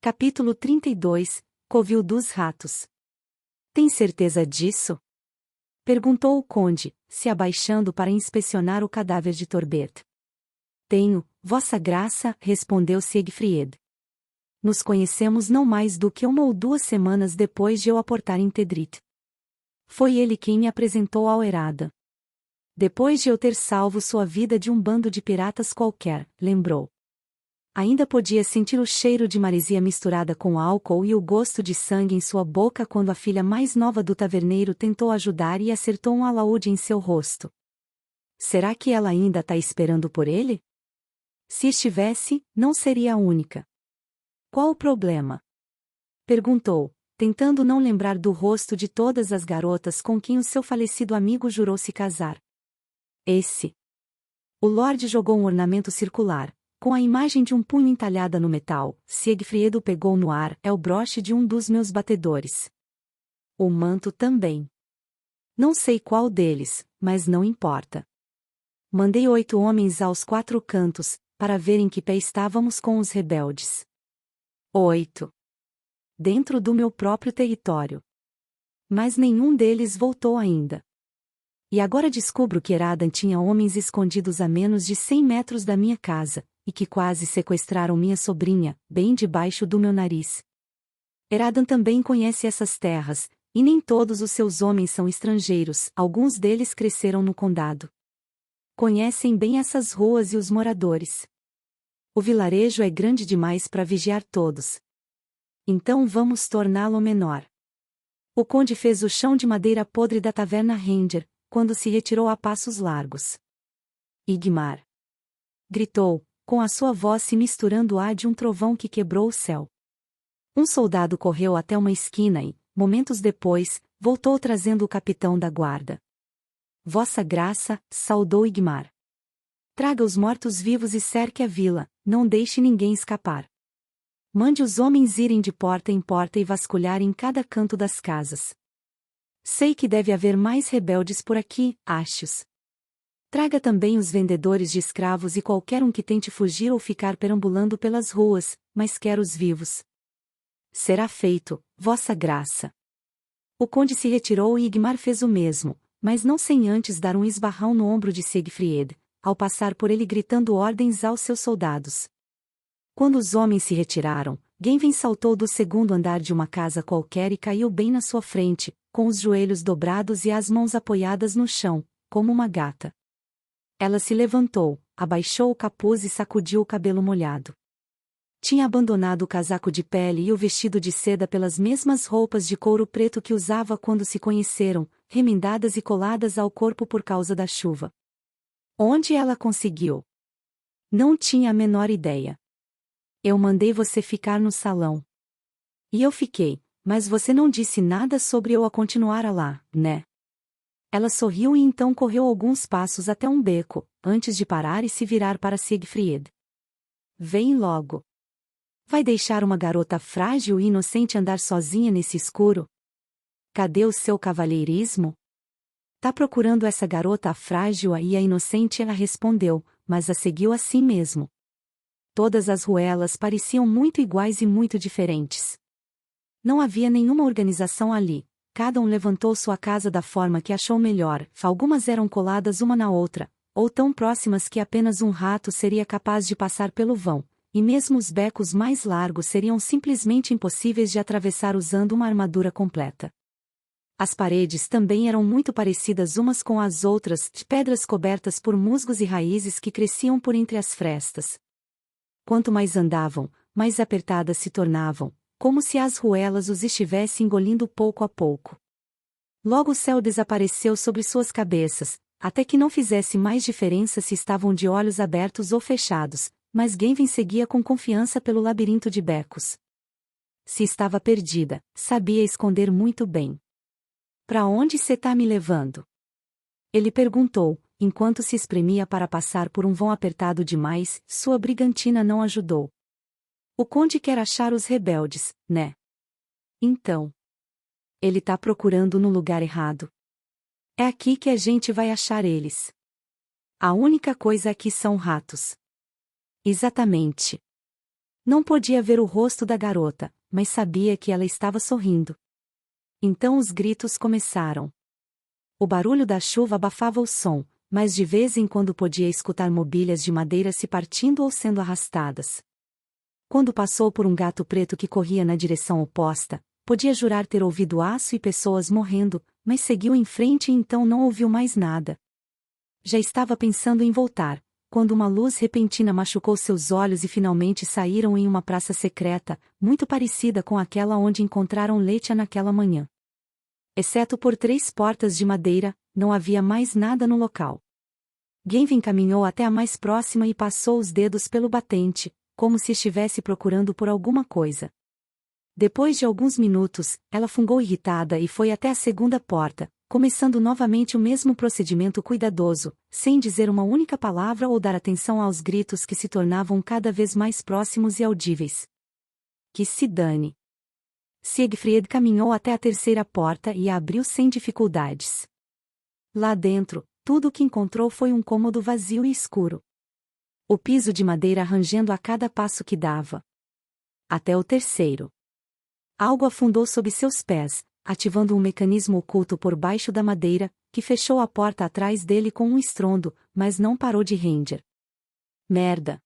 Capítulo 32 Covil dos Ratos. Tem certeza disso? Perguntou o conde, se abaixando para inspecionar o cadáver de Torbert. Tenho, vossa graça, respondeu Siegfried. Nos conhecemos não mais do que 1 ou 2 semanas depois de eu aportar em Tedrit. Foi ele quem me apresentou ao Eradan. Depois de eu ter salvo sua vida de um bando de piratas qualquer, lembrou. Ainda podia sentir o cheiro de maresia misturada com álcool e o gosto de sangue em sua boca quando a filha mais nova do taverneiro tentou ajudar e acertou um alaúde em seu rosto. Será que ela ainda está esperando por ele? Se estivesse, não seria a única. Qual o problema? Perguntou, tentando não lembrar do rosto de todas as garotas com quem o seu falecido amigo jurou se casar. Esse. O Lorde jogou um ornamento circular, com a imagem de um punho entalhada no metal. Siegfried o pegou no ar. É o broche de um dos meus batedores. O manto também. Não sei qual deles, mas não importa. Mandei 8 homens aos 4 cantos, para ver em que pé estávamos com os rebeldes. 8. Dentro do meu próprio território. Mas nenhum deles voltou ainda. E agora descubro que Eradan tinha homens escondidos a menos de 100 metros da minha casa, e que quase sequestraram minha sobrinha, bem debaixo do meu nariz. Eradan também conhece essas terras, e nem todos os seus homens são estrangeiros, alguns deles cresceram no condado. Conhecem bem essas ruas e os moradores. O vilarejo é grande demais para vigiar todos. Então vamos torná-lo menor. O conde fez o chão de madeira podre da taverna Ranger, quando se retirou a passos largos. Igmar! Gritou, com a sua voz se misturando à de um trovão que quebrou o céu. Um soldado correu até uma esquina e, momentos depois, voltou trazendo o capitão da guarda. Vossa graça, saudou Igmar. Traga os mortos-vivos e cerque a vila, não deixe ninguém escapar. Mande os homens irem de porta em porta e vasculhar em cada canto das casas. Sei que deve haver mais rebeldes por aqui, achos. Traga também os vendedores de escravos e qualquer um que tente fugir ou ficar perambulando pelas ruas, mas quero-os vivos. Será feito, vossa graça. O conde se retirou e Igmar fez o mesmo, mas não sem antes dar um esbarrão no ombro de Siegfried, ao passar por ele gritando ordens aos seus soldados. Quando os homens se retiraram, Genven saltou do 2º andar de uma casa qualquer e caiu bem na sua frente, com os joelhos dobrados e as mãos apoiadas no chão, como uma gata. Ela se levantou, abaixou o capuz e sacudiu o cabelo molhado. Tinha abandonado o casaco de pele e o vestido de seda pelas mesmas roupas de couro preto que usava quando se conheceram, remendadas e coladas ao corpo por causa da chuva. Onde ela conseguiu? Não tinha a menor ideia. Eu mandei você ficar no salão. E eu fiquei, mas você não disse nada sobre eu a continuar lá, né? Ela sorriu e então correu alguns passos até um beco, antes de parar e se virar para Siegfried. Vem logo. Vai deixar uma garota frágil e inocente andar sozinha nesse escuro? Cadê o seu cavalheirismo? Tá procurando essa garota frágil e a inocente? Ela respondeu, mas a seguiu assim mesmo. Todas as ruelas pareciam muito iguais e muito diferentes. Não havia nenhuma organização ali. Cada um levantou sua casa da forma que achou melhor. Algumas eram coladas uma na outra, ou tão próximas que apenas um rato seria capaz de passar pelo vão, e mesmo os becos mais largos seriam simplesmente impossíveis de atravessar usando uma armadura completa. As paredes também eram muito parecidas umas com as outras, de pedras cobertas por musgos e raízes que cresciam por entre as frestas. Quanto mais andavam, mais apertadas se tornavam, como se as ruelas os estivessem engolindo pouco a pouco. Logo o céu desapareceu sobre suas cabeças, até que não fizesse mais diferença se estavam de olhos abertos ou fechados, mas Genven seguia com confiança pelo labirinto de becos. Se estava perdida, sabia esconder muito bem. Para onde você tá me levando? Ele perguntou, enquanto se espremia para passar por um vão apertado demais. Sua brigantina não ajudou. O conde quer achar os rebeldes, né? Então. Ele tá procurando no lugar errado. É aqui que a gente vai achar eles. A única coisa aqui são ratos. Exatamente. Não podia ver o rosto da garota, mas sabia que ela estava sorrindo. Então os gritos começaram. O barulho da chuva abafava o som, mas de vez em quando podia escutar mobílias de madeira se partindo ou sendo arrastadas. Quando passou por um gato preto que corria na direção oposta, podia jurar ter ouvido aço e pessoas morrendo, mas seguiu em frente e então não ouviu mais nada. Já estava pensando em voltar, quando uma luz repentina machucou seus olhos e finalmente saíram em uma praça secreta, muito parecida com aquela onde encontraram Letia naquela manhã. Exceto por 3 portas de madeira, não havia mais nada no local. Genvin caminhou até a mais próxima e passou os dedos pelo batente, como se estivesse procurando por alguma coisa. Depois de alguns minutos, ela fungou irritada e foi até a segunda porta, começando novamente o mesmo procedimento cuidadoso, sem dizer uma única palavra ou dar atenção aos gritos que se tornavam cada vez mais próximos e audíveis. Que se dane! Siegfried caminhou até a terceira porta e a abriu sem dificuldades. Lá dentro, tudo o que encontrou foi um cômodo vazio e escuro. O piso de madeira rangendo a cada passo que dava. Até o terceiro. Algo afundou sob seus pés, ativando um mecanismo oculto por baixo da madeira, que fechou a porta atrás dele com um estrondo, mas não parou de ranger. Merda!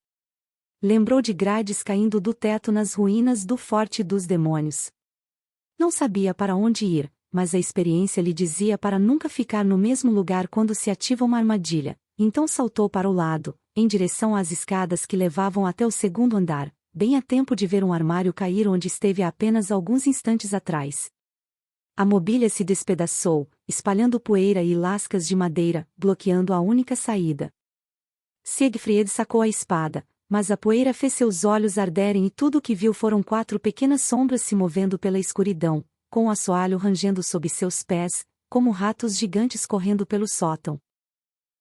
Lembrou de grades caindo do teto nas ruínas do Forte dos Demônios. Não sabia para onde ir, mas a experiência lhe dizia para nunca ficar no mesmo lugar quando se ativa uma armadilha, então saltou para o lado, em direção às escadas que levavam até o segundo andar, bem a tempo de ver um armário cair onde esteve há apenas alguns instantes atrás. A mobília se despedaçou, espalhando poeira e lascas de madeira, bloqueando a única saída. Siegfried sacou a espada, mas a poeira fez seus olhos arderem e tudo o que viu foram 4 pequenas sombras se movendo pela escuridão, com o assoalho rangendo sob seus pés, como ratos gigantes correndo pelo sótão.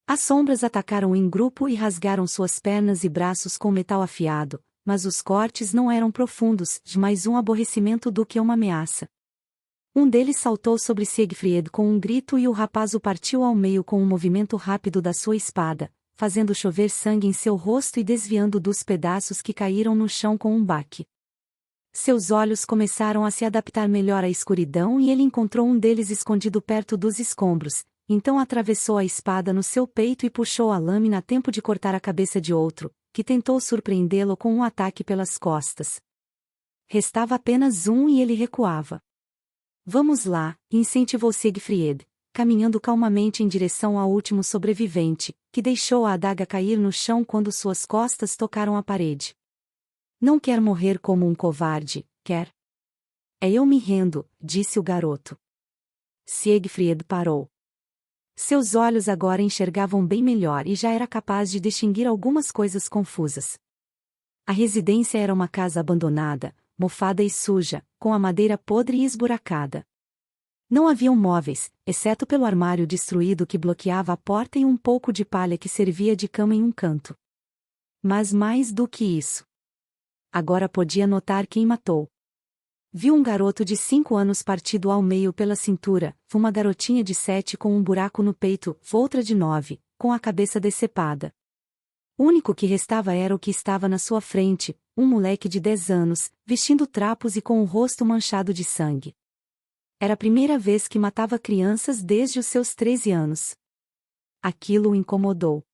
As sombras atacaram em grupo e rasgaram suas pernas e braços com metal afiado, mas os cortes não eram profundos, de mais um aborrecimento do que uma ameaça. Um deles saltou sobre Siegfried com um grito e o rapaz o partiu ao meio com um movimento rápido da sua espada, fazendo chover sangue em seu rosto e desviando dos pedaços que caíram no chão com um baque. Seus olhos começaram a se adaptar melhor à escuridão e ele encontrou um deles escondido perto dos escombros, então atravessou a espada no seu peito e puxou a lâmina a tempo de cortar a cabeça de outro, que tentou surpreendê-lo com um ataque pelas costas. Restava apenas um e ele recuava. Vamos lá, incentivou Siegfried, caminhando calmamente em direção ao último sobrevivente, que deixou a adaga cair no chão quando suas costas tocaram a parede. Não quer morrer como um covarde, quer? É eu me rendo, disse o garoto. Siegfried parou. Seus olhos agora enxergavam bem melhor e já era capaz de distinguir algumas coisas confusas. A residência era uma casa abandonada, mofada e suja, com a madeira podre e esburacada. Não haviam móveis, exceto pelo armário destruído que bloqueava a porta e um pouco de palha que servia de cama em um canto. Mas mais do que isso. Agora podia notar quem matou. Viu um garoto de 5 anos partido ao meio pela cintura, uma garotinha de 7 com um buraco no peito, outra de 9, com a cabeça decepada. O único que restava era o que estava na sua frente, um moleque de 10 anos, vestindo trapos e com o rosto manchado de sangue. Era a primeira vez que matava crianças desde os seus 13 anos. Aquilo o incomodou.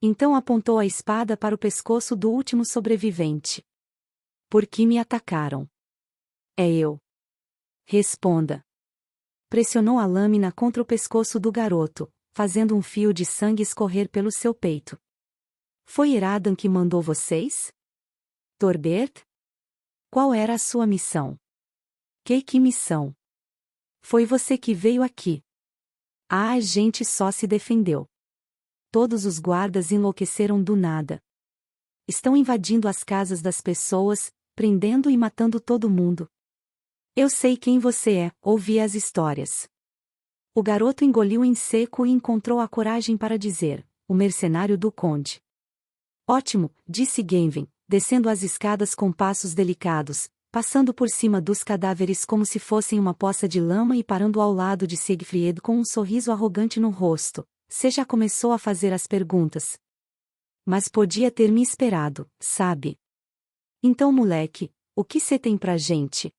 Então apontou a espada para o pescoço do último sobrevivente. Por que me atacaram? É eu. Responda. Pressionou a lâmina contra o pescoço do garoto, fazendo um fio de sangue escorrer pelo seu peito. Foi Eradan que mandou vocês? Torbert? Qual era a sua missão? Que missão? Foi você que veio aqui. A agente só se defendeu. Todos os guardas enlouqueceram do nada. Estão invadindo as casas das pessoas, prendendo e matando todo mundo. Eu sei quem você é, ouvi as histórias. O garoto engoliu em seco e encontrou a coragem para dizer, o mercenário do conde. Ótimo, disse Genvin, descendo as escadas com passos delicados, passando por cima dos cadáveres como se fossem uma poça de lama e parando ao lado de Siegfried com um sorriso arrogante no rosto. Você já começou a fazer as perguntas. Mas podia ter me esperado, sabe? Então, moleque, o que cê tem pra gente?